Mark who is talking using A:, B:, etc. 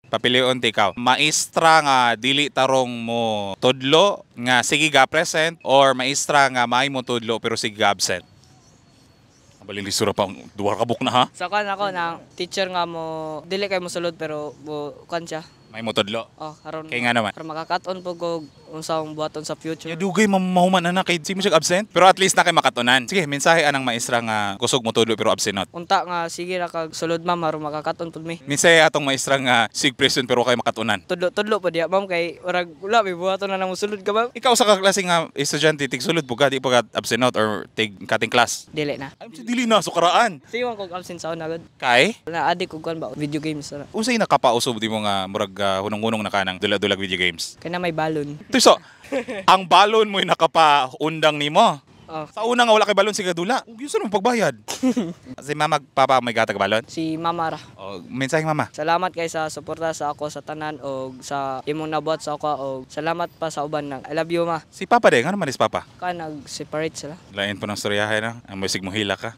A: Papilion ti ikaw. Maestra nga dili tarong mo tudlo nga sige ga present or maestra nga may mo tudlo pero sige ga absent. Balilisura pa duwa ka book na ha.
B: Sa kan ako na teacher nga mo dili kay mo sulod pero mo kan siya.
A: May mo tudlo.
B: Oh, karon.
A: Kaya nga naman.
B: Para makakaton po ko unsang buhaton sa future.
A: Ya dugay mahuman na kay si mo siya absent pero at least na kay makatunan. Sige, mensahe anang maestra nga kusog mo tudlo pero absent not.
B: Unta nga sige ra kag sulod ma'am aron makakaton pud mi.
A: Mensahe atong maestra nga sig present pero kay makatunan.
B: Tudlo pa diya ma'am kay urag wala may buhaton na nang sulod ka ma'am.
A: Ikaw sa kaklase nga estudyante tig sulod po ka di pa ka absent not or tig kating class.
B: Dili na.
A: Ay si dili na sukaraan.
B: Siwan kog absent sa una gud.
A: Kay
B: Na adik ko kan ba video games na.
A: unsay nakapausob di mo nga murag hunong-hunong na kanang dula-dulag video games.
B: Kaya na may balon.
A: Tuso, ang balon mo'y nakapaundang nimo.
B: Oh.
A: Sa una nga wala kay balon sige dula. Gusto mo pagbayad. Si mama papa may gatag balon.
B: Si Mama ra.
A: O mensahe mama.
B: Salamat kay sa suporta sa ako sa tanan og sa imong nabuhat sa ako og salamat pa sa uban nang I love you ma.
A: Si papa de, ano man is papa?
B: Ka nag-separate sila.
A: Lain po ng storyahe na. Ang may sigmong hila ka.